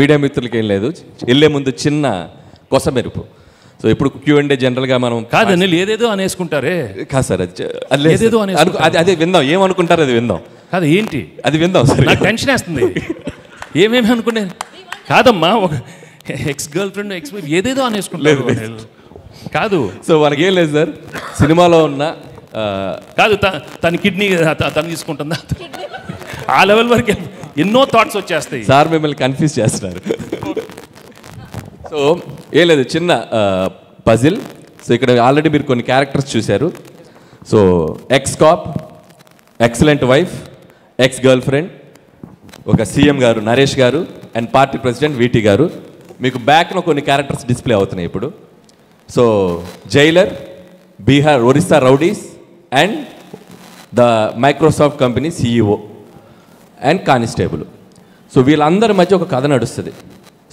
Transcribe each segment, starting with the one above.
Media మిత్రులకి ఏం లేదు, వెళ్ళే ముందు చిన్న కొసమెరుపు. సో ఇప్పుడు Q&A జనరల్గా మనం కాదు అనిల్ ఏదేదో అనేసుకుంటారే. కాదు సార్, ఏదేదో అదే విందాం, ఏమనుకుంటారు అది విందాం. కాదు ఏంటి అది విందాం సార్, నాకు టెన్షన్ వేస్తుంది. ఏమేమి అనుకునే కాదమ్మా, ఒక ex girl friend ex wife ఏదేదో అనేసుకుంటారు. కాదు సో మనకేం లేదు సార్, సినిమాలో ఉన్న కాదు తన కిడ్నీ తను తీసుకుంటుందా, ఆ లెవెల్ వరకు ఎన్నో థాట్స్ వచ్చేస్తాయి. సార్ మిమ్మల్ని కన్ఫ్యూజ్ చేస్తున్నారు. సో ఏం లేదు, చిన్న పజిల్. సో ఇక్కడ ఆల్రెడీ మీరు కొన్ని క్యారెక్టర్స్ చూశారు. So X cap, excellent wife, ex girl friend, ఒక సీఎం గారు నరేష్ గారు అండ్ పార్టీ ప్రెసిడెంట్ వీటీ గారు. మీకు బ్యాక్లో కొన్ని క్యారెక్టర్స్ డిస్ప్లే అవుతున్నాయి ఇప్పుడు. So Jailer, Bihar Orissa rowdies and the Microsoft company CEO and constable. So వీళ్ళందరి మధ్య ఒక కథ నడుస్తుంది.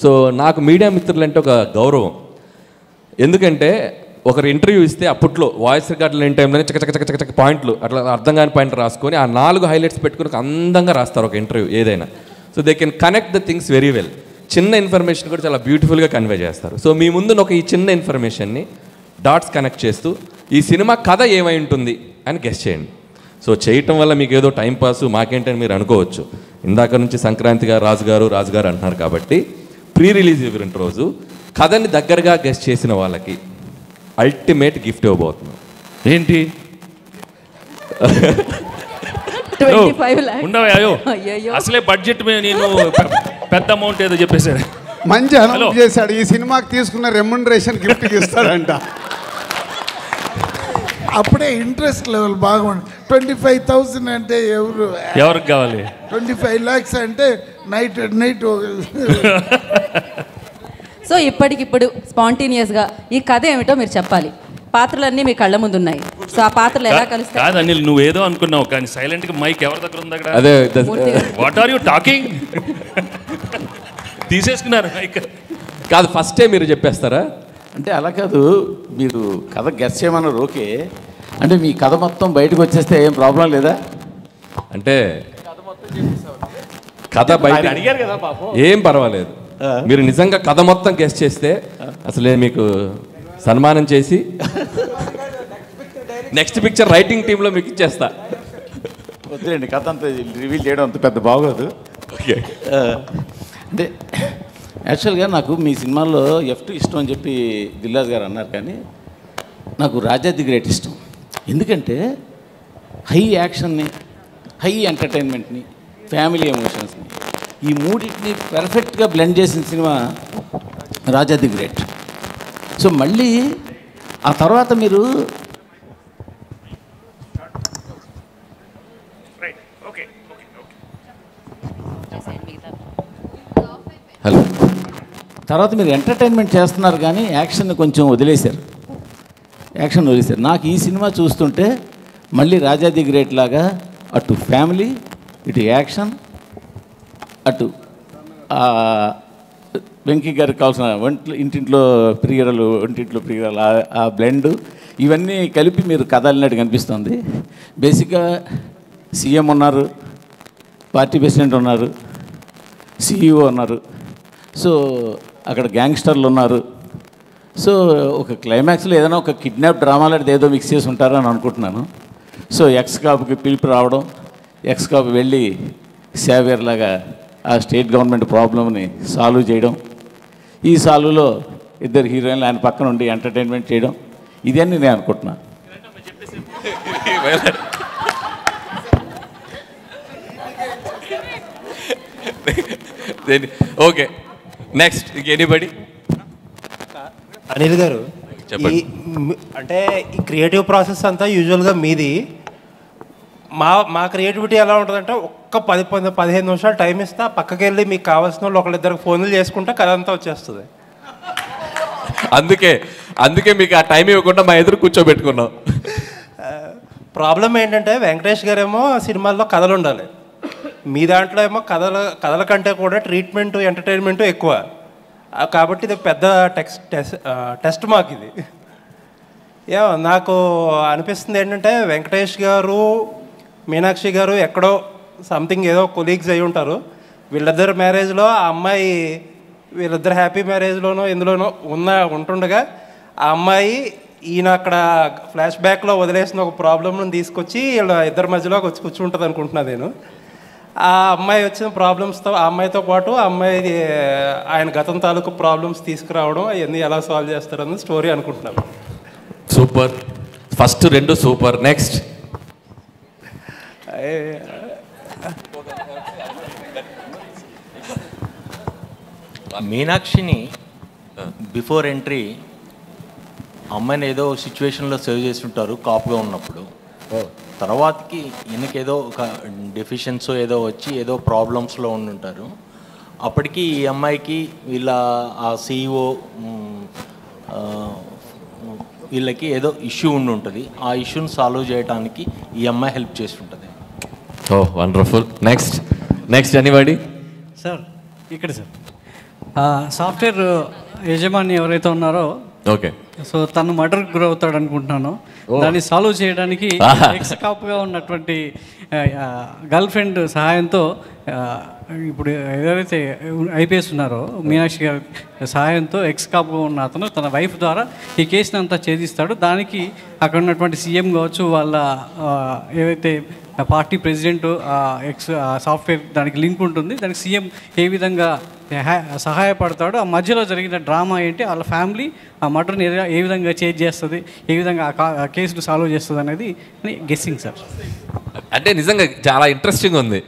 సో నాకు మీడియా మిత్రులంటే ఒక గౌరవం. ఎందుకంటే ఒకరు ఇంటర్వ్యూ ఇస్తే అప్పట్లో వాయిస్ రికార్డులు లేని టైంలోనే చక్క పాయింట్లు అట్లా అర్థం కాని పాయింట్ రాసుకొని ఆ 4 హైలైట్స్ పెట్టుకుని అందంగా రాస్తారు ఒక ఇంటర్వ్యూ ఏదైనా. So they can connect the things very well. చిన్న ఇన్ఫర్మేషన్ కూడా చాలా బ్యూటిఫుల్గా కన్వే చేస్తారు. సో మీ ముందు ఒక ఈ చిన్న ఇన్ఫర్మేషన్ని డాట్స్ కనెక్ట్ చేస్తూ ఈ సినిమా కథ ఏమై ఉంటుంది అని గెస్ చేయండి. సో చేయటం వల్ల మీకు ఏదో టైంపాస్ మాకేంటని మీరు అనుకోవచ్చు. ఇందాక నుంచి సంక్రాంతిగా రాజుగారు అంటున్నారు కాబట్టి ప్రీ రిలీజ్ ఈవెంట్ రోజు కథని దగ్గరగా గెస్ చేసిన వాళ్ళకి అల్టిమేట్ గిఫ్ట్ ఇవ్వబోతున్నాం. ఏంటి ఉండవో అసలే బడ్జెట్ నేను పెద్ద అమౌంట్ ఏదో చెప్పేశారు. మంచి అనౌన్స్ చేశాడు, ఈ సినిమాకి తీసుకున్న రెమ్యునరేషన్ గిఫ్ట్ ఇస్తాడంట. అప్పుడే ఇంట్రెస్ట్ లెవెల్ బాగుంది. 25,000 అంటే ఎవరికి కావాలి, 25 lakhs అంటే నైట్. సో ఇప్పటికిప్పుడు స్పాంటేనియస్గా ఈ కథ ఏమిటో మీరు చెప్పాలి. పాత్రలన్నీ మీ కళ్ళ ముందు ఉన్నాయి. సో ఆ పాత్రలు ఎలా కలుస్తాయి? కాదు అనిల్, నువ్వు ఏదో అనుకున్నావు కానీ సైలెంట్ గా మైక్ ఎవరి దగ్గర ఉంది అక్కడ? అదే వాట్ ఆర్ యూ టాకింగ్? తీసేసుకున్నారు మైక్. కాదు ఫస్టే మీరు చెప్పేస్తారా? అంటే అలా కాదు, మీరు కథ గెస్ చేయమన్నారు ఓకే. అంటే మీ కథ మొత్తం బయటకు వచ్చేస్తే ఏం ప్రాబ్లం లేదా? అంటే కథ బయట అడిగారు కదా పాపం, ఏం పర్వాలేదు. మీరు నిజంగా కథ మొత్తం గెస్ చేస్తే అసలే మీకు సన్మానం చేసి నెక్స్ట్ పిక్చర్ రైటింగ్ టీంలో మీకు ఇచ్చేస్తా. వద్దులేండి, కథ అంతా రివీల్ చేయడం అంత పెద్ద బాగోదు. ఓకే. అంటే యాక్చువల్గా నాకు మీ సినిమాల్లో F2 ఇష్టం అని చెప్పి దిల్రాజ్ గారు అన్నారు, కానీ నాకు రాజా ది గ్రేట్ ఇష్టం. ఎందుకంటే హై యాక్షన్ని, హై ఎంటర్టైన్మెంట్ని, ఫ్యామిలీ ఎమోషన్స్ని, ఈ మూడింటిని పర్ఫెక్ట్గా బ్లెండ్ చేసిన cinema Raja the great. So మళ్ళీ ఆ తర్వాత మీరు హలో తర్వాత మీరు ఎంటర్టైన్మెంట్ చేస్తున్నారు కానీ యాక్షన్ని కొంచెం వదిలేశారు. నాకు ఈ సినిమా చూస్తుంటే మళ్ళీ రాజా ది గ్రేట్ లాగా అటు ఫ్యామిలీ, ఇటు యాక్షన్, అటు వెంకీ గారికి కావాల్సిన ఇంటింట్లో ప్రియరలు, ఒంటింట్లో ప్రియరలు, ఆ బ్లెండ్ ఇవన్నీ కలిపి మీరు కథ అల్లినట్టు కనిపిస్తుంది. బేసిక్గా సీఎం ఉన్నారు, పార్టీ ప్రెసిడెంట్ ఉన్నారు, CEO ఉన్నారు, సో అక్కడ గ్యాంగ్స్టర్లు ఉన్నారు. సో ఒక క్లైమాక్స్లో ఏదైనా ఒక కిడ్నాప్ డ్రామా లాంటిది ఏదో మిక్స్ చేసి ఉంటారని అనుకుంటున్నాను. సో ఎక్స్ కాపుకి పిలుపు రావడం, ఎక్స్ కాపు వెళ్ళి సేవియర్ లాగా ఆ స్టేట్ గవర్నమెంట్ ప్రాబ్లమ్ని సాల్వ్ చేయడం, ఈ సాల్వ్లో ఇద్దరు హీరోయిన్లు ఆయన పక్కన ఉండి ఎంటర్టైన్మెంట్ చేయడం, ఇదన్నీ నేను అనుకుంటున్నాను. Okay, next anybody? అనిల్ గారు, అంటే ఈ క్రియేటివ్ ప్రాసెస్ అంతా యూజువల్గా మీది. మా క్రియేటివిటీ ఎలా ఉంటుందంటే ఒక్క 10-15 నిమిషాలు టైం ఇస్తా, పక్కకి వెళ్ళి మీకు కావాల్సిన వాళ్ళు ఒకళ్ళిద్దరికి ఫోన్లు చేసుకుంటే కథ అంతా వచ్చేస్తుంది. అందుకే మీకు ఆ టైం ఇవ్వకుండా మా ఎదురు కూర్చోబెట్టుకున్నాం. ప్రాబ్లం ఏంటంటే వెంకటేష్ గారేమో సినిమాల్లో కథలు ఉండాలి, మీ దాంట్లో ఏమో కథల కంటే కూడా ట్రీట్మెంటు, ఎంటర్టైన్మెంటు ఎక్కువ. కాబట్టి ఇది పెద్ద టెస్ట్ మాకు ఇది. నాకు అనిపిస్తుంది ఏంటంటే వెంకటేష్ గారు, మీనాక్షి గారు ఎక్కడో సంథింగ్ ఏదో కొలీగ్స్ అయి ఉంటారు. వీళ్ళిద్దరు మ్యారేజ్లో ఆ అమ్మాయి వీళ్ళిద్దరు హ్యాపీ మ్యారేజ్లోనో ఎందులోనో ఉంటుండగా ఆ అమ్మాయి ఈయన అక్కడ ఫ్లాష్ బ్యాక్లో వదిలేసిన ఒక ప్రాబ్లమ్ను తీసుకొచ్చి వీళ్ళ ఇద్దరి మధ్యలో వచ్చి కూర్చుంటుంది అనుకుంటున్నా నేను. ఆ అమ్మాయి వచ్చిన ప్రాబ్లమ్స్తో ఆ అమ్మాయితో పాటు ఆ అమ్మాయి ఆయన గతం తాలూకు ప్రాబ్లమ్స్ తీసుకురావడం అవన్నీ ఎలా సాల్వ్ చేస్తారని స్టోరీ అనుకుంటున్నాను. Super, first 2 super. నెక్స్ట్ మీనాక్షిని బిఫోర్ ఎంట్రీ అమ్మాయిని ఏదో సిచ్యువేషన్లో సేవ్ చేసి ఉంటారు కాపుగా ఉన్నప్పుడు. తర్వాతకి ఈయనకేదో ఒక డెఫిషియన్సీ ఏదో వచ్చి ఏదో ప్రాబ్లమ్స్లో ఉండుంటారు. అప్పటికి ఈ అమ్మాయికి వీళ్ళ ఆ CEO వీళ్ళకి ఏదో ఇష్యూ ఉండి ఉంటుంది. ఆ ఇష్యూని సాల్వ్ చేయడానికి ఈ అమ్మాయి హెల్ప్ చేసి ఉంటుంది. ఓ వండర్ఫుల్. Next anybody? సార్ ఇక్కడ సార్ సాఫ్ట్వేర్ యజమాని ఎవరైతే ఉన్నారో, ఓకే, సో తను మర్డర్ గురవుతాడు అనుకుంటున్నాను. దాన్ని సాల్వ్ చేయడానికి ఎక్స్ కాపుగా ఉన్నటువంటి గర్ల్ ఫ్రెండ్ సహాయంతో ఇప్పుడు ఎవరైతే IPS ఉన్నారో మీనాక్షి గారి సహాయంతో ఎక్స్ కాపుగా ఉన్న అతను తన వైఫ్ ద్వారా ఈ కేసుని అంతా ఛేదిస్తాడు. దానికి అక్కడ ఉన్నటువంటి CM కావచ్చు, వాళ్ళ ఏవైతే పార్టీ ప్రెసిడెంట్ సాఫ్ట్వేర్ దానికి లింక్ ఉంటుంది. దానికి CM ఏ విధంగా సహాయపడతాడు, ఆ మధ్యలో జరిగిన డ్రామా ఏంటి, వాళ్ళ ఫ్యామిలీ ఆ మర్డర్ని ఏ విధంగా చేంజ్ చేస్తుంది, ఏ విధంగా ఆ కేసును సాల్వ్ చేస్తుంది అనేది గెస్సింగ్ సార్. అంటే నిజంగా చాలా ఇంట్రెస్టింగ్ ఉంది.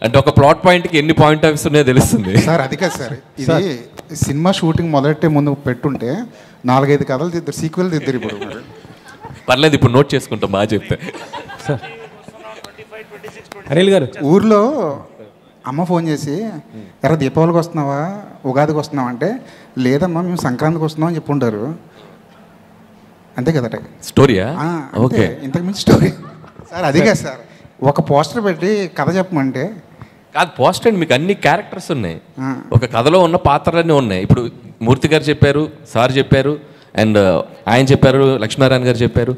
అంటే ఒక ప్లాట్ పాయింట్కి ఎన్ని పాయింట్ ఆఫ్ ఉన్నాయో తెలుస్తుంది సార్. అది కాదు సార్, ఇది సినిమా షూటింగ్ మొదలెట్టే ముందు పెట్టుంటే 4-5 కథలు తిద్దరు, సీక్వెల్ తిద్దరు. ఇప్పుడు పర్లేదు, ఇప్పుడు నోట్ చేసుకుంటాం బాగా చెప్తే. అనిల్ గారు, ఊర్లో అమ్మ ఫోన్ చేసి ఎరా దీపావళికి వస్తున్నావా, ఉగాదికి వస్తున్నావా అంటే, లేదమ్మా మేము సంక్రాంతికి వస్తున్నాం అని చెప్పుంటారు. అంతే కదా స్టోరీయా? ఓకే, ఇంతకు మించి స్టోరీ సార్. అది కాదు సార్, ఒక పోస్టర్ పెట్టి కథ చెప్పమంటే కాదు. పోస్టర్ అండి, మీకు అన్ని క్యారెక్టర్స్ ఉన్నాయి, ఒక కథలో ఉన్న పాత్రలన్నీ ఉన్నాయి. ఇప్పుడు మూర్తి గారు చెప్పారు, సార్ చెప్పారు, అండ్ ఆయన చెప్పారు, లక్ష్మీనారాయణ గారు చెప్పారు.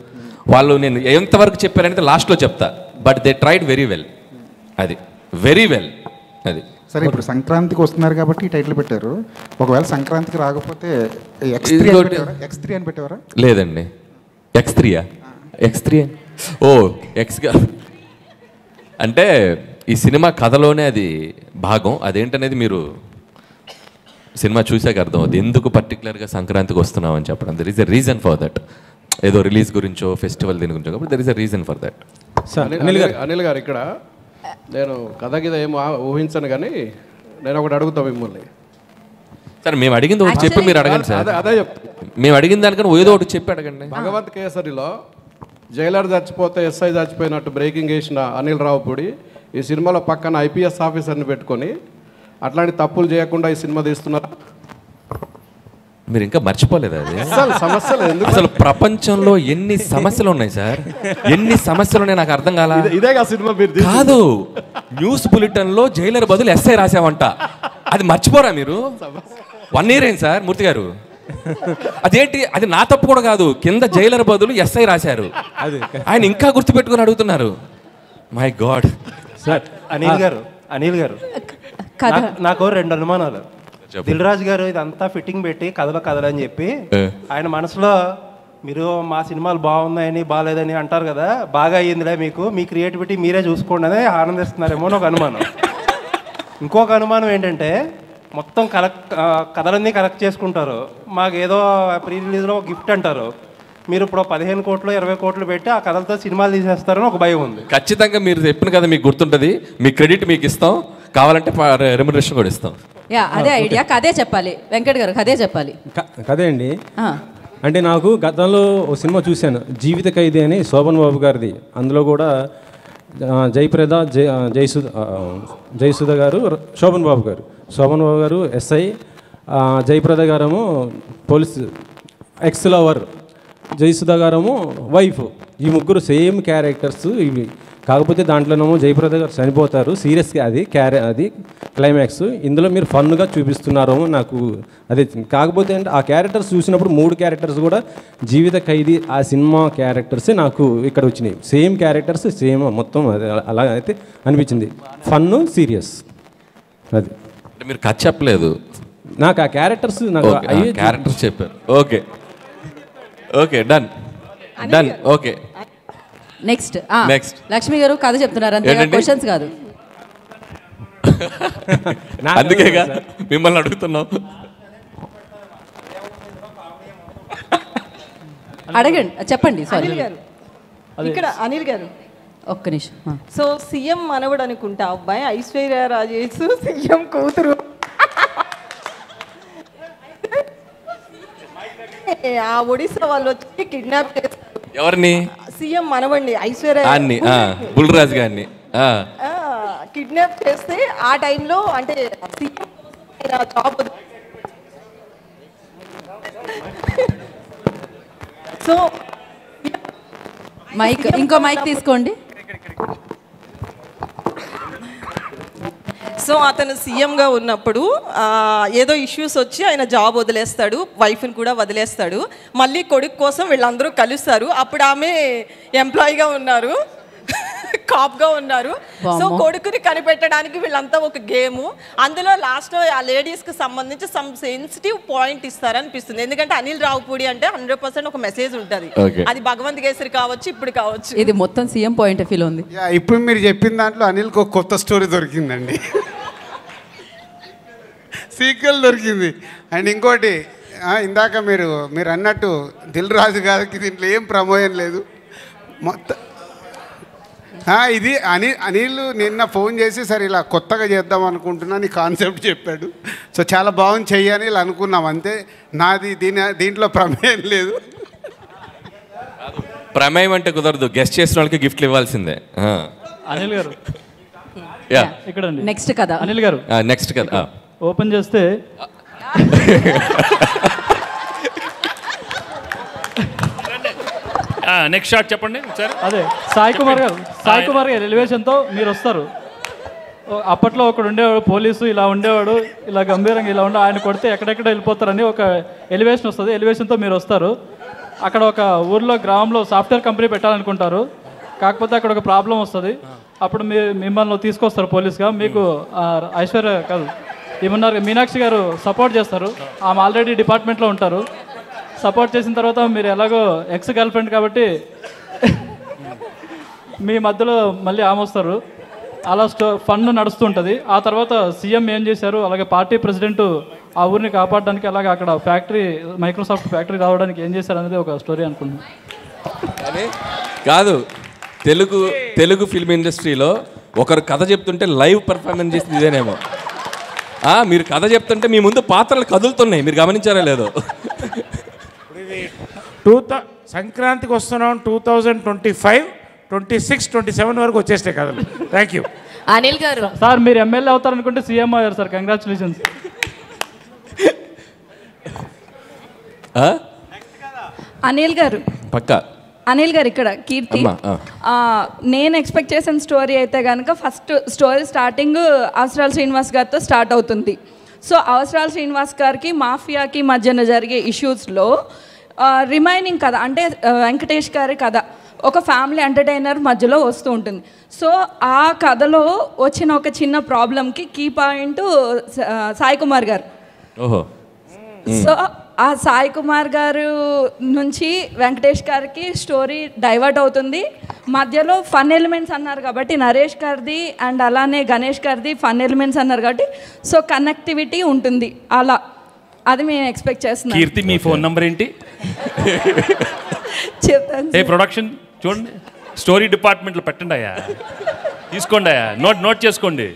వాళ్ళు నేను ఎంతవరకు చెప్పారంటే లాస్ట్లో చెప్తా, but they tried very well. అది వెరీ వెల్. అది సరే. ఇప్పుడు సంక్రాంతికి వస్తున్నారు కాబట్టి ఈ టైటిల్ పెట్టారు. ఒకవేళ సంక్రాంతికి రాకపోతే X3 అని పెట్టేవారా? లేదండి, X3 ఓ ఎక్స్గా అంటే ఈ సినిమా కథలోనే అది భాగం. అదేంటనేది మీరు సినిమా చూసాక అర్థం అవుతుంది, ఎందుకు పర్టికులర్గా సంక్రాంతికి వస్తున్నాం అని చెప్పడం. There is a reason for that. ఏదో రిలీజ్ గురించో ఫెస్టివల్ దీని గురించో, కాబట్టి there is a reason for that. Anil garu, ఇక్కడ నేను కథ కింద ఏమో ఊహించను, కానీ నేను ఒకటి అడుగుతా మిమ్మల్ని. సార్ మేము అడిగింది ఒకటి చెప్పి మీరు అడగండి సార్. అదే చెప్తా, మేము అడిగిన దానికన్నా ఏదో ఒకటి చెప్పి అడగండి. భగవంత్ కేసరిలో జైలర్ చచ్చిపోతే SI చచ్చిపోయినట్టు బ్రేకింగ్ వేసిన అనిల్ రావుపూడి ఈ సినిమాలో పక్కన IPS ఆఫీసర్ని పెట్టుకొని అట్లాంటి తప్పులు చేయకుండా ఈ సినిమా తీస్తున్నారు. మీరు ఇంకా మర్చిపోలేదు అది. సమస్యలు అసలు ప్రపంచంలో ఎన్ని సమస్యలు ఉన్నాయి సార్, ఎన్ని సమస్యలు ఉన్నాయి నాకు అర్థం కాల. ఇదే సినిమా కాదు, న్యూస్ బులెటిన్ లో జైలర్ బదులు SI రాసావంట. అది మర్చిపోరా మీరు? 1 year అయింది సార్ మూర్తి గారు. అదేంటి, అది నా తప్పు కూడా కాదు, కింద జైలర్ బదులు SI రాశారు. ఆయన ఇంకా గుర్తుపెట్టుకుని అడుగుతున్నారు. My God. సార్ అనిల్ గారు నాకు 2 అనుమానాలు. దిల్ రాజు గారు ఇదంతా ఫిట్టింగ్ పెట్టి కథలని చెప్పి ఆయన మనసులో మీరు మా సినిమాలు బాగున్నాయని బాగాలేదని అంటారు కదా, బాగా అయ్యిందిలే మీకు, మీ క్రియేటివిటీ మీరే చూసుకోండి అని ఆనందిస్తున్నారేమో అని ఒక అనుమానం. ఇంకొక అనుమానం ఏంటంటే, మొత్తం కథలన్నీ కలెక్ట్ చేసుకుంటారు, మాకు ఏదో ప్రీ రిలీజ్లో గిఫ్ట్ అంటారు, మీరు ఇప్పుడు 15 కోట్లు 20 కోట్లు పెట్టి ఆ కథలతో సినిమాలు తీసేస్తారని ఒక భయం ఉంది. ఖచ్చితంగా మీరు చెప్పిన కదా మీకు గుర్తుంటుంది, మీ క్రెడిట్ మీకు ఇస్తాం, కావాలంటే రెమ్యునరేషన్ కూడా ఇస్తాం. అదే ఐడియా, కదే చెప్పాలి వెంకట్ గారు, కదే చెప్పాలి. కదే అండి. అంటే నాకు గతంలో ఒక సినిమా చూశాను, జీవిత ఖైదీ అని, శోభన్ బాబు గారిది. అందులో కూడా జయప్రద, జయసుధ గారు, శోభన్ బాబు గారు SI, జయప్రద గారేమో పోలీస్ ఎక్స్ లవర్, జయసుధ గారేమో వైఫ్. ఈ ముగ్గురు సేమ్ క్యారెక్టర్స్ ఇవి. కాకపోతే దాంట్లోనేమో జయప్రద గారు చనిపోతారు, సీరియస్గా అది క్లైమాక్స్. ఇందులో మీరు ఫన్గా చూపిస్తున్నారేమో నాకు అదే. కాకపోతే అంటే ఆ క్యారెక్టర్స్ చూసినప్పుడు 3 క్యారెక్టర్స్ కూడా జీవిత ఖైదీ ఆ సినిమా క్యారెక్టర్సే నాకు ఇక్కడ వచ్చినాయి. సేమ్ క్యారెక్టర్స్, సేమ్ మొత్తం అది అలా అయితే అనిపించింది. Fun, serious. అది అంటే మీరు కథ చెప్పలేదు, నాకు ఆ క్యారెక్టర్స్ నాకు క్యారెక్టర్స్ చెప్పారు. Okay okay done done. Okay next next Lakshmi గారు కథ చెప్తున్నారు అంతే, క్వశ్చన్స్ కాదు. అందుకేగా మిమ్మల్ని అడుగుతున్నాం. అడగండి, చెప్పండి. సారీ ఇక్కడ అనిల్ గారు ఒక్క నిమిషం. సో సీఎం మనవడు అనుకుంటా అబ్బాయి, ఐశ్వర్య రాజేష్ సీఎం కూతురు. ఆ ఒడిశా వాళ్ళు వచ్చి కిడ్నాప్ చేస్తారు. ఎవరిని? సీఎం మనవండి ఐశ్వర్య బుల్రాజ్ గారిని కిడ్నాప్ చేస్తే ఆ టైంలో అంటే సీఎం జాబ్. సో మైక్, ఇంకో మైక్ తీసుకోండి. సో అతను సీఎంగా ఉన్నప్పుడు ఏదో ఇష్యూస్ వచ్చి ఆయన జాబ్ వదిలేస్తాడు, వైఫ్ని కూడా వదిలేస్తాడు. మళ్ళీ కొడుకు కోసం వీళ్ళందరూ కలుస్తారు. అప్పుడు ఆమె ఎంప్లాయీగా ఉన్నారు, కాప్గా ఉన్నారు. సో కొడుకుని కనిపెట్టడానికి వీళ్ళంతా ఒక గేము. అందులో లాస్ట్లో ఆ లేడీస్కి సంబంధించి సమ్ సెన్సిటివ్ పాయింట్ ఇస్తారనిపిస్తుంది. ఎందుకంటే అనిల్ రావుపూడి అంటే 100% ఒక మెసేజ్ ఉంటుంది. అది భగవంత్ కేసరి కావచ్చు, ఇప్పుడు కావచ్చు. ఇది మొత్తం సీఎం పాయింట్ ఆఫ్ వ్యూలో ఉంది. ఇప్పుడు మీరు చెప్పిన దాంట్లో అనిల్కి ఒక కొత్త స్టోరీ దొరికిందండి, సీక్వెల్ దొరికింది. అండ్ ఇంకోటి ఇందాక మీరు అన్నట్టు దిల్ రాజు గారికి దీంట్లో ఏం ప్రమోయం లేదు మొత్తం. ఇది అనిల్ నిన్న ఫోన్ చేసి సరే ఇలా కొత్తగా చేద్దాం అనుకుంటున్నా నీ కాన్సెప్ట్ చెప్పాడు. సో చాలా బాగుంది చెయ్యని ఇలా అనుకున్నాం అంతే. నాది దీంట్లో ప్రమేయం లేదు. ప్రమేయం అంటే కుదరదు, గెస్ట్ చేసిన వాళ్ళకి గిఫ్ట్లు ఇవ్వాల్సిందే. అనిల్ గారు ఇక్కడ నెక్స్ట్ కదా అనిల్ గారు నెక్స్ట్ కదా ఓపెన్ చేస్తే నెక్స్ట్ షాట్ చెప్పండి ఒకసారి. అదే సాయి కుమార్ గారు ఎలివేషన్తో మీరు వస్తారు. అప్పట్లో ఒకడు ఉండేవాడు పోలీసు, ఇలా ఉండేవాడు, ఇలా గంభీరంగా ఇలా ఉండే, ఆయన కొడితే ఎక్కడెక్కడ వెళ్ళిపోతారని ఒక ఎలివేషన్ వస్తుంది. ఎలివేషన్తో మీరు వస్తారు. అక్కడ ఒక ఊర్లో గ్రామంలో సాఫ్ట్వేర్ కంపెనీ పెట్టాలనుకుంటారు. కాకపోతే అక్కడ ఒక ప్రాబ్లం వస్తుంది. అప్పుడు మిమ్మల్ని తీసుకొస్తారు పోలీస్గా. మీకు ఐశ్వర్య కాదు ఏమన్నారు మీనాక్షి గారు సపోర్ట్ చేస్తారు. ఆమె ఆల్రెడీ డిపార్ట్మెంట్లో ఉంటారు. సపోర్ట్ చేసిన తర్వాత మీరు ఎలాగో ఎక్స్ గర్ల్ ఫ్రెండ్ కాబట్టి మీ మధ్యలో మళ్ళీ ఆమె వస్తారు. అలా ఫండ్ నడుస్తుంటుంది. ఆ తర్వాత సీఎం ఏం చేశారు, అలాగే పార్టీ ప్రెసిడెంట్ ఆ ఊరిని కాపాడడానికి, అలాగే అక్కడ ఫ్యాక్టరీ మైక్రోసాఫ్ట్ ఫ్యాక్టరీ రావడానికి ఏం చేశారు అనేది ఒక స్టోరీ అనుకుంటున్నాను. కాదు, తెలుగు ఫిల్మ్ ఇండస్ట్రీలో ఒకరు కథ చెప్తుంటే లైవ్ పర్ఫార్మెన్స్ చేసింది ఇదేనేమో. మీరు కథ చెప్తుంటే మీ ముందు పాత్రలు కదులుతున్నాయి, మీరు గమనించారా లేదో. సంక్రాంతికి వస్తున్నాం 2025, 26, 27 వరకు వచ్చేస్తాయి కథలు. థ్యాంక్ యూ అనిల్ గారు. సార్ మీరు ఎమ్మెల్యే అవుతారనుకుంటే సీఎం అయ్యారు సార్, కంగ్రాచులేషన్స్. అనిల్ గారు పక్కా అనిల్ గారు ఇక్కడ కీర్తి. నేను ఎక్స్పెక్ట్ చేసిన స్టోరీ అయితే కనుక ఫస్ట్ స్టోరీ స్టార్టింగ్ అవసరాల శ్రీనివాస్ గారితో స్టార్ట్ అవుతుంది. సో అవసరాల శ్రీనివాస్ గారికి మాఫియాకి మధ్యన జరిగే ఇష్యూస్లో రిమైనింగ్ కథ అంటే వెంకటేష్ గారి కథ ఒక ఫ్యామిలీ ఎంటర్టైనర్ మధ్యలో వస్తూ ఉంటుంది. సో ఆ కథలో వచ్చిన ఒక చిన్న ప్రాబ్లంకి కీ పాయింట్ సాయి కుమార్ గారు. సో ఆ సాయి కుమార్ గారు నుంచి వెంకటేష్ గారికి స్టోరీ డైవర్ట్ అవుతుంది. మధ్యలో ఫన్ ఎలిమెంట్స్ అన్నారు కాబట్టి నరేష్ గారిది అండ్ అలానే గణేష్ గారిది ఫన్ ఎలిమెంట్స్ అన్నారు కాబట్టి సో కనెక్టివిటీ ఉంటుంది. అలా అది మేము ఎక్స్పెక్ట్ చేస్తున్నాం. కీర్తి మీ ఫోన్ నంబర్ ఏంటి? చెప్తాను. ప్రొడక్షన్ చూడండి, స్టోరీ డిపార్ట్మెంట్లో పెట్టండి అయ్యా, తీసుకోండి అయ్యా, నోట్ చేసుకోండి.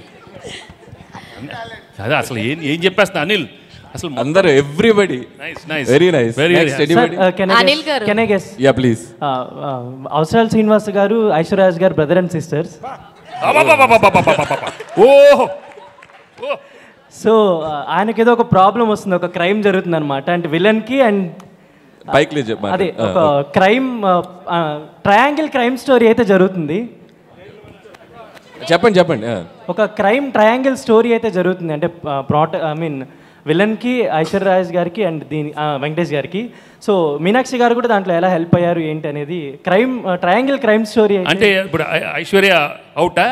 అదే అసలు ఏం చెప్పేస్తున్నా అనిల్, అసలు అందరూ everybody very nice. Anil garu can I guess? Yeah please. Avasarala Srinivas garu ఐశ్వర్యాజ్ గారు బ్రదర్ అండ్ సిస్టర్స్. ఓహో. సో ఆయనకి ఏదో ఒక ప్రాబ్లం వస్తుంది, ఒక క్రైమ్ జరుగుతుంది అనమాట. అంటే విలన్కి అండ్ అదే ఒక క్రైమ్ ట్రయాంగిల్ క్రైమ్ స్టోరీ అయితే జరుగుతుంది. చెప్పండి. ఒక క్రైమ్ ట్రయాంగిల్ స్టోరీ అయితే జరుగుతుంది. అంటే విలన్కి ఐశ్వర్యరాజ్ గారికి అండ్ వెంకటేష్ గారికి. సో మీనాక్షి గారు కూడా దాంట్లో ఎలా హెల్ప్ అయ్యారు ఏంటి అనేది ట్రయాంగిల్ క్రైమ్ స్టోరీ. అంటే ఇప్పుడు ఐశ్వర్య అవుటా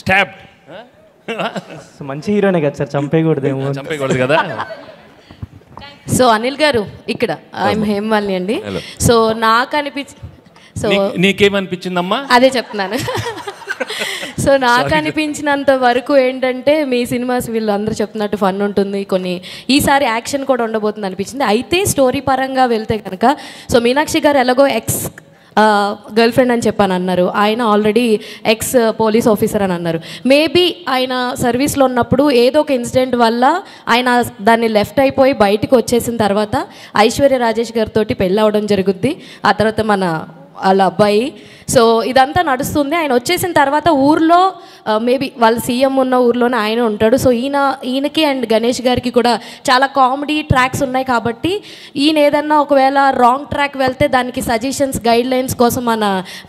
స్టాబ్ మంచి హీరోనే కదా సార్, చంపేయకూడదేమో. చంపేయకూడదు కదా. సో అనిల్ గారు ఇక్కడ ఐఎమ్ హేమవాలిని అండి. సో నాకు నీకేమనిపించిందమ్మా? అదే చెప్తున్నాను. సో నాకు అనిపించినంత వరకు ఏంటంటే మీ సినిమాస్ వీళ్ళు అందరూ చెప్తున్నట్టు ఫన్ ఉంటుంది, కొన్ని ఈసారి యాక్షన్ కూడా ఉండబోతుంది అనిపించింది. అయితే స్టోరీ పరంగా వెళ్తే కనుక సో మీనాక్షి గారు ఎలాగో ఎక్స్ గర్ల్ ఫ్రెండ్ అని చెప్పాను అన్నారు, ఆయన ఆల్రెడీ ఎక్స్ పోలీస్ ఆఫీసర్ అని అన్నారు. మేబీ ఆయన సర్వీస్లో ఉన్నప్పుడు ఏదో ఒక ఇన్సిడెంట్ వల్ల ఆయన దాన్ని లెఫ్ట్ అయిపోయి బయటకు వచ్చేసిన తర్వాత ఐశ్వర్య రాజేష్ గారితో పెళ్ళి అవ్వడం జరుగుద్ది. ఆ తర్వాత వాళ్ళ అబ్బాయి. సో ఇదంతా నడుస్తుంది. ఆయన వచ్చేసిన తర్వాత ఊర్లో మేబీ వాళ్ళ సీఎం ఉన్న ఊర్లోనే ఆయన ఉంటాడు. సో ఈయనకి అండ్ గణేష్ గారికి కూడా చాలా కామెడీ ట్రాక్స్ ఉన్నాయి కాబట్టి ఈయన ఏదన్నా ఒకవేళ రాంగ్ ట్రాక్ వెళ్తే దానికి సజెషన్స్ గైడ్ లైన్స్ కోసం మన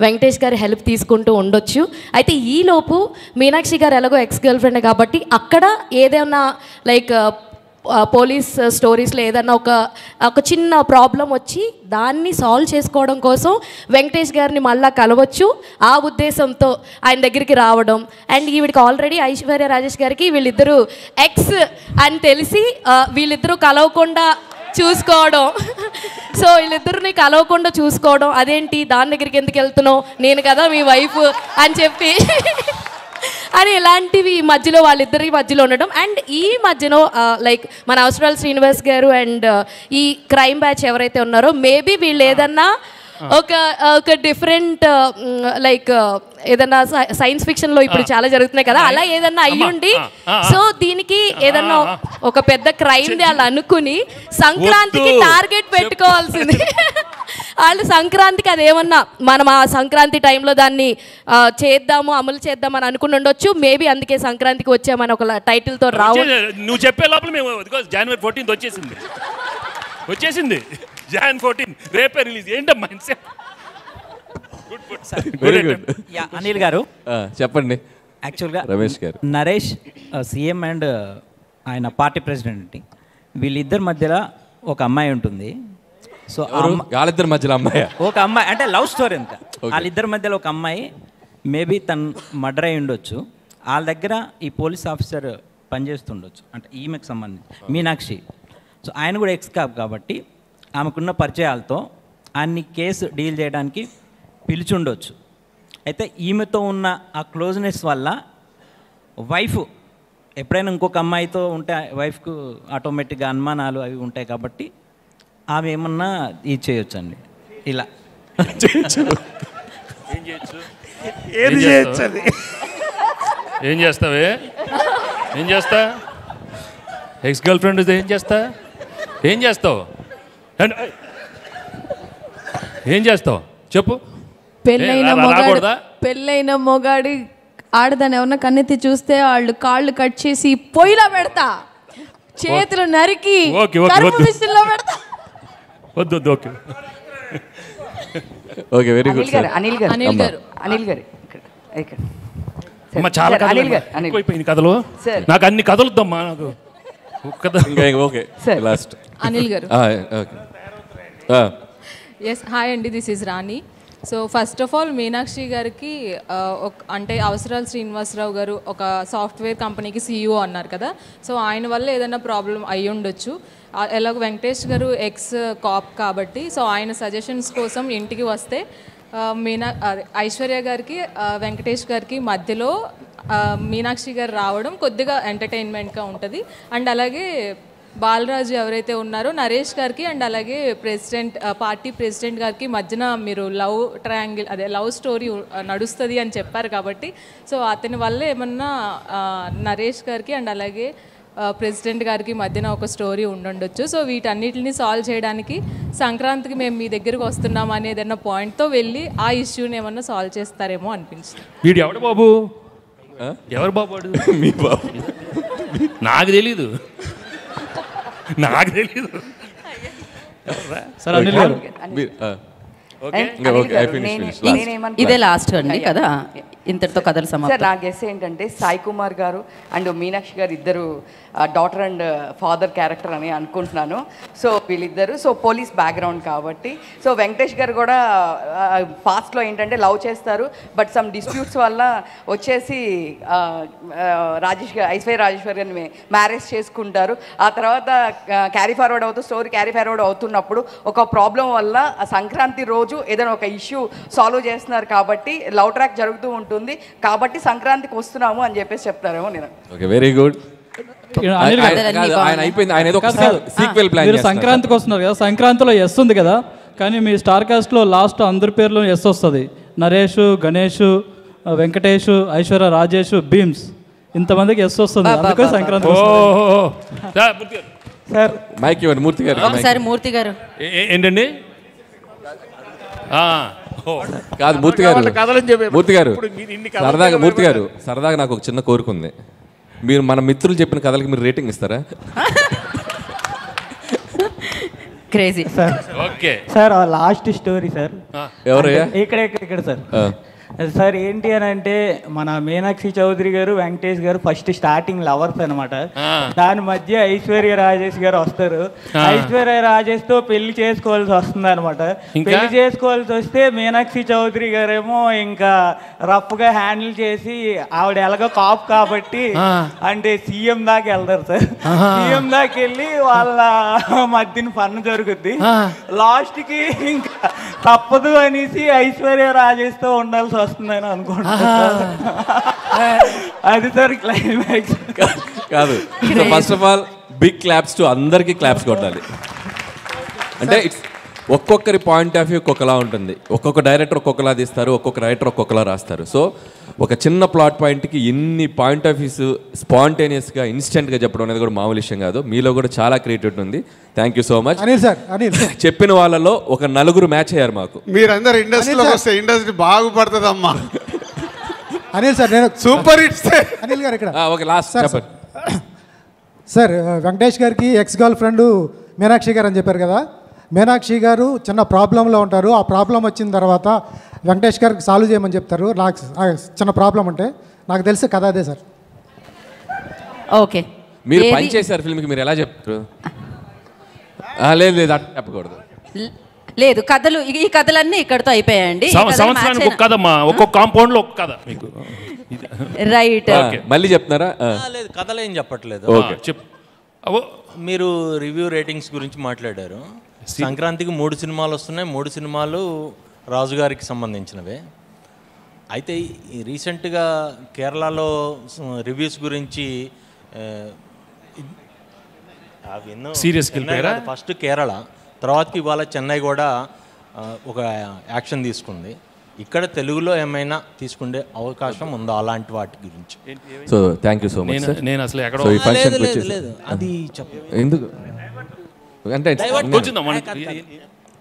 వెంకటేష్ గారి హెల్ప్ తీసుకుంటూ ఉండొచ్చు. అయితే ఈలోపు మీనాక్షి గారు ఎలాగో ఎక్స్ గర్ల్ ఫ్రెండ్ కాబట్టి అక్కడ ఏదైనా లైక్ పోలీస్ స్టోరీస్లో ఏదన్నా ఒక చిన్న ప్రాబ్లం వచ్చి దాన్ని సాల్వ్ చేసుకోవడం కోసం వెంకటేష్ గారిని మళ్ళీ కలవచ్చు. ఆ ఉద్దేశంతో ఆయన దగ్గరికి రావడం అండ్ ఈవిడికి ఆల్రెడీ ఐశ్వర్య రాజేష్ గారికి వీళ్ళిద్దరూ ఎక్స్ అని తెలిసి వీళ్ళిద్దరూ కలవకుండా చూసుకోవడం. సో వీళ్ళిద్దరిని కలవకుండా చూసుకోవడం, అదేంటి దాని దగ్గరికి ఎందుకు వెళ్తున్నావు, నేను కదా మీ వైఫ్ అని చెప్పి అని ఇలాంటివి మధ్యలో వాళ్ళిద్దరికి మధ్యలో ఉండడం. అండ్ ఈ మధ్యలో లైక్ మన అవసరాల శ్రీనివాస్ గారు అండ్ ఈ క్రైమ్ బ్యాచ్ ఎవరైతే ఉన్నారో మేబీ వీళ్ళు ఏదన్నా ఒక డిఫరెంట్ లైక్ ఏదన్నా సైన్స్ ఫిక్షన్లో ఇప్పుడు చాలా జరుగుతున్నాయి కదా, అలా ఏదన్నా అయ్యుండి సో దీనికి ఏదన్నా ఒక పెద్ద క్రైమ్ వాళ్ళు అనుకుని సంక్రాంతికి టార్గెట్ పెట్టుకోవాల్సింది. వాళ్ళు సంక్రాంతికి అదేమన్నా మనం ఆ సంక్రాంతి టైంలో దాన్ని చేద్దాము అమలు చేద్దాం అని అనుకుని ఉండొచ్చు. మేబీ అందుకే సంక్రాంతికి వచ్చామని ఒక టైటిల్తో రావు. నువ్వు చెప్పే లోపల మేము జనవరి 14 వచ్చేసింది. Jan 14 రేపే రిలీజ్. ఏంటమ్మా వెరీ గుడ్. అనిల్ గారు చెప్పండి. యాక్చువల్గా రమేష్ గారు, నరేష్ సీఎం అండ్ ఆయన పార్టీ ప్రెసిడెంట్, వీళ్ళిద్దరి మధ్యలో ఒక అమ్మాయి ఉంటుంది. సో వాళ్ళిద్దరి మధ్యలో అమ్మాయి ఒక అమ్మాయి అంటే లవ్ స్టోరీ అంతా. వాళ్ళిద్దరి మధ్యలో ఒక అమ్మాయి మేబీ తను మర్డర్ అయి ఉండొచ్చు. వాళ్ళ దగ్గర ఈ పోలీస్ ఆఫీసర్ పనిచేస్తుండొచ్చు, అంటే ఈమెకు సంబంధించి మీనాక్షి. సో ఆయన కూడా ఎక్స్ కాప్ కాబట్టి ఆమెకున్న పరిచయాలతో ఆయన్ని కేసు డీల్ చేయడానికి పిలిచుండొచ్చు. అయితే ఈమెతో ఉన్న ఆ క్లోజ్నెస్ వల్ల వైఫ్ ఎప్పుడైనా ఇంకొక అమ్మాయితో ఉంటే వైఫ్కు ఆటోమేటిక్గా అనుమానాలు అవి ఉంటాయి కాబట్టి ఆమె ఏమన్నా ఇది చేయొచ్చు అండి. ఇలా ఏం చేస్తావే? ఏం చేస్తా? ఎక్స్ గర్ల్ ఫ్రెండ్ ఏం చేస్తావు? ఏం చేస్తావు చెప్పు. పెళ్ళైన మొగాడి ఆడదాన్ని ఎవరన్నా కన్నెత్తి చూస్తే వాళ్ళు కాళ్ళు కట్ చేసి పొయ్యిలో పెడతా, చేతులు నరికి మిషన్లో పెడతా. వద్దు. Okay very good. అనిల్ గారు చాలా కథలు కథలు నాకు అన్ని కథలుద్దమ్మా. నాకు ఓకే లాస్ట్ అనిల్ గారు. ఎస్ హాయ్ అండి, this is Rani. So first of all Meenakshi గారికి అంటే అవసరాల శ్రీనివాసరావు గారు ఒక సాఫ్ట్వేర్ కంపెనీకి CEO అన్నారు కదా, సో ఆయన వల్ల ఏదైనా ప్రాబ్లం అయ్యి ఉండొచ్చు. ఎలాగో వెంకటేష్ గారు ఎక్స్ కాప్ కాబట్టి సో ఆయన సజెషన్స్ కోసం ఇంటికి వస్తే ఐశ్వర్య గారికి వెంకటేష్ గారికి మధ్యలో మీనాక్షి గారు రావడం కొద్దిగా ఎంటర్టైన్మెంట్గా ఉంటుంది. అండ్ అలాగే బాలరాజు ఎవరైతే ఉన్నారో నరేష్ గారికి అండ్ అలాగే పార్టీ ప్రెసిడెంట్ గారికి మధ్యన మీరు లవ్ ట్రయాంగిల్ లవ్ స్టోరీ నడుస్తుంది అని చెప్పారు కాబట్టి సో అతని వల్ల ఏమన్నా నరేష్ గారికి అండ్ అలాగే ప్రెసిడెంట్ గారికి మధ్యన ఒక స్టోరీ ఉండొచ్చు. సో వీటన్నిటిని సాల్వ్ చేయడానికి సంక్రాంతికి మేము మీ దగ్గరికి వస్తున్నాం అనేది ఏదైనా పాయింట్తో వెళ్ళి ఆ ఇష్యూని ఏమన్నా సాల్వ్ చేస్తారేమో అనిపించింది. వీడు ఎవడు బాబు? ఎవరు బాబు? మీ బాబు. నాకు తెలీదు. సార్ అనిల్ గారు ఇదే లాస్ట్ అండి కదా, ఇంతటితో కథలు సార్ సమాప్తం. నా గెస్ ఏంటంటే సాయి కుమార్ గారు అండ్ మీనాక్షి గారు ఇద్దరు డాటర్ అండ్ ఫాదర్ క్యారెక్టర్ అని అనుకుంటున్నాను. సో వీళ్ళిద్దరు పోలీస్ బ్యాక్గ్రౌండ్ కాబట్టి వెంకటేష్ గారు కూడా పాస్ట్లో ఏంటంటే లవ్ చేస్తారు, బట్ సమ్ డిస్ప్యూట్స్ వల్ల వచ్చేసి ఐశ్వర్య రాజేశ్వర్ గారిని మ్యారేజ్ చేసుకుంటారు. ఆ తర్వాత క్యారీ ఫార్వర్డ్ అవుతూ స్టోరీ క్యారీ ఫార్వర్డ్ అవుతున్నప్పుడు ఒక ప్రాబ్లం వల్ల సంక్రాంతి రోజు ఏదైనా ఒక ఇష్యూ సాల్వ్ చేస్తున్నారు కాబట్టి లవ్ ట్రాక్ జరుగుతూ ఉంటుంది కాబట్టి సంక్రాంతికి వస్తున్నాము అని చెప్పేసి చెప్తారేమో నేను. Okay, very good. మీరు సంక్రాంతికి వస్తున్నారు కదా, సంక్రాంతిలో ఎస్ ఉంది కదా, కానీ మీ స్టార్ కాస్ట్లో లాస్ట్ అందరి పేర్లు ఎస్ వస్తుంది. నరేష్, గణేష్, వెంకటేష్, ఐశ్వర్య రాజేష్, భీమ్స్, ఇంతమందికి ఎస్ వస్తుంది. అందుకే సంక్రాంతి సార్ మైక్ ఇవ్వండి మూర్తి గారు. ఒకసారి మూర్తి గారు ఏంటండి? కాదు మూర్తి గారు, మూర్తి గారు సరదాగా, మూర్తి గారు సరదాగా నాకు ఒక చిన్న కోరిక ఉంది. మీరు మన మిత్రులు చెప్పిన కథలకి మీరు రేటింగ్ ఇస్తారా? Crazy sir. Okay sir last story sir. ఎవరయ్యా? ఇక్కడ సార్. సార్ ఏంటి అని అంటే మన మీనాక్షి చౌదరి గారు వెంకటేష్ గారు ఫస్ట్ స్టార్టింగ్ లవర్స్ అనమాట. దాని మధ్య ఐశ్వర్య రాజేష్ గారు వస్తారు. ఐశ్వర్య రాజేష్ తో పెళ్లి చేసుకోవాల్సి వస్తుంది అనమాట. పెళ్లి చేసుకోవాల్సి వస్తే మీనాక్షి చౌదరి గారేమో ఇంకా రఫ్ గా హ్యాండిల్ చేసి ఆవిడ ఎలాగో కాప్ కాబట్టి అంటే సీఎం దాకా వెళ్తారు సార్. సీఎం దాకా వెళ్ళి వాళ్ళ మధ్యన ఫన్ జరుగుద్ది. లాస్ట్ కి ఇంకా తప్పదు అనేసి ఐశ్వర్య రాజేష్ తో ఉండాల్సి వస్తుందని అనుకుంటున్నాను. అది సార్ క్లైమాక్స్. కాదు, first of all big claps to అందరికీ క్లాప్స్ కొట్టాలి. అంటే ఇట్స్ ఒక్కొక్కరి పాయింట్ ఆఫ్ వ్యూ ఒక్కొక్కలా ఉంటుంది. ఒక్కొక్క డైరెక్టర్ ఒక్కొక్కలా తీస్తారు, ఒక్కొక్క రైటర్ ఒక్కొక్కలా రాస్తారు. సో ఒక చిన్న ప్లాట్ పాయింట్కి ఇన్ని పాయింట్ ఆఫ్ వ్యూస్ స్పాంటేనియస్గా ఇన్స్టెంట్గా చెప్పడం అనేది కూడా మామూలు విషయం కాదు. మీలో కూడా చాలా క్రియేటివిటీ ఉంది. Thank you so much. చెప్పిన వాళ్ళలో ఒక నలుగురు మ్యాచ్ అయ్యారు మాకు. మీరందరూ ఇండస్ట్రీలోకి వస్తే ఇండస్ట్రీ బాగుపడుతుందమ్మా. అనిల్ సార్, నేను సూపర్ హిట్స్. అనిల్ గారు ఇక్కడ ఓకే లాస్ట్ చెప్పండి సార్. వెంకటేష్ గారికి ఎక్స్ గర్ల్ ఫ్రెండ్ మీనాక్షి గారు అని చెప్పారు కదా. మీనాక్షి గారు చిన్న ప్రాబ్లంలో ఉంటారు. ఆ ప్రాబ్లం వచ్చిన తర్వాత వెంకటేష్ గారికి సాల్వ్ చేయమని చెప్తారు. నాకు చిన్న ప్రాబ్లం ఉంటే నాకు తెలిసి కథ అదే సార్. ఓకే, మీరు పని చేశారు ఫిల్మ్కి, మీరు ఎలా చెప్తారు? లేదు లేదు అట్లా చెప్పకూడదు. లేదు, కథలు ఈ కథలన్నీ ఇక్కడతో అయిపోయాయండి. సంవత్సరానికి ఒక కథ, ఒక్కొక్క కాంపౌండ్ లో ఒక కథ మీకు. రైట్, మళ్ళీ చెప్తున్నారా? లేదు, కథలు ఏం చెప్పట్లేదు. ఓకే చెప్పు. మీరు రివ్యూ రేటింగ్స్ గురించి మాట్లాడారు. సంక్రాంతికి 3 సినిమాలు వస్తున్నాయి. 3 సినిమాలు రాజుగారికి సంబంధించినవే. అయితే రీసెంట్గా కేరళలో రివ్యూస్ గురించి సీరియస్కి వెళ్ళిపోయారా? ఫస్ట్ కేరళ, తర్వాతకి ఇవాళ చెన్నై కూడా ఒక యాక్షన్ తీసుకుంది. ఇక్కడ తెలుగులో ఏమైనా తీసుకునే అవకాశం ఉందా అలాంటి వాటి గురించి? So thank you so much sir. నేను అసలు ఎక్కడ అది ఎందుకు అంటే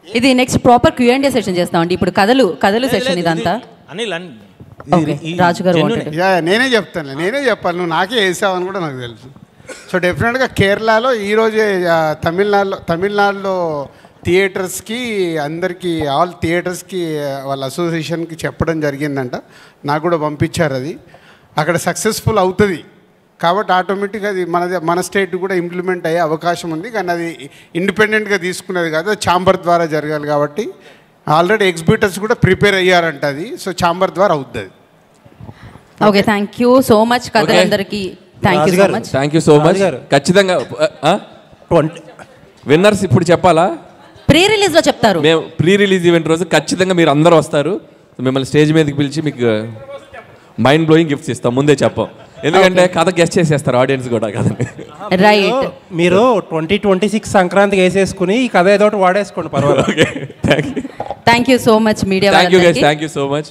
ఇది నెక్స్ట్ ప్రాపర్ Q&A సెషన్ చేస్తామండి. ఇప్పుడు కథలు సెషన్ ఇదంతా. అనిల్ రాజుగారు నేనే చెప్తాను, నేనే చెప్పాలి, నువ్వు నాకే వేసావని కూడా నాకు తెలుసు. సో డెఫినెట్గా కేరళలో ఈరోజే తమిళనాడులో థియేటర్స్కి అందరికీ ఆల్ థియేటర్స్కి వాళ్ళ అసోసియేషన్కి చెప్పడం జరిగిందంట. నాకు కూడా పంపించారు. అది అక్కడ సక్సెస్ఫుల్ అవుతుంది కాబట్టి ఆటోమేటిక్గా అది మన స్టేట్ కూడా ఇంప్లిమెంట్ అయ్యే అవకాశం ఉంది. కానీ అది ఇండిపెండెంట్గా తీసుకునేది కాదు, ఛాంబర్ ద్వారా జరగాలి. కాబట్టి ఆల్రెడీ ఎగ్జిబిటర్స్ కూడా ప్రిపేర్ అయ్యారంట అది. సో ఛాంబర్ ద్వారా అవుతుంది. Okay, thank you so much కథలందరికీ. Thank you so much. Thank you so much. ఖచ్చితంగా విన్నర్స్ ఇప్పుడు చెప్పాలా? ప్రీ రిలీజ్లో చెప్తారు. మేము ప్రీ రిలీజ్ ఈవెంట్ రోజు ఖచ్చితంగా మీరు అందరూ వస్తారు. మిమ్మల్ని స్టేజ్ మీదకి పిలిచి మీకు మైండ్ బ్లోయింగ్ గిఫ్ట్స్ ఇస్తాం. ముందే చెప్పాం, ఎందుకంటే కథ గెస్ట్ చేసేస్తారు ఆడియన్స్ కూడా కథని. రైట్, మీరు 2026 సంక్రాంతికి వేసేసుకుని ఈ కథ ఏదో ఒకటి వాడేసుకోండి, పర్వాలేదు. Thank you so much media. Thank you guys, thank you so much.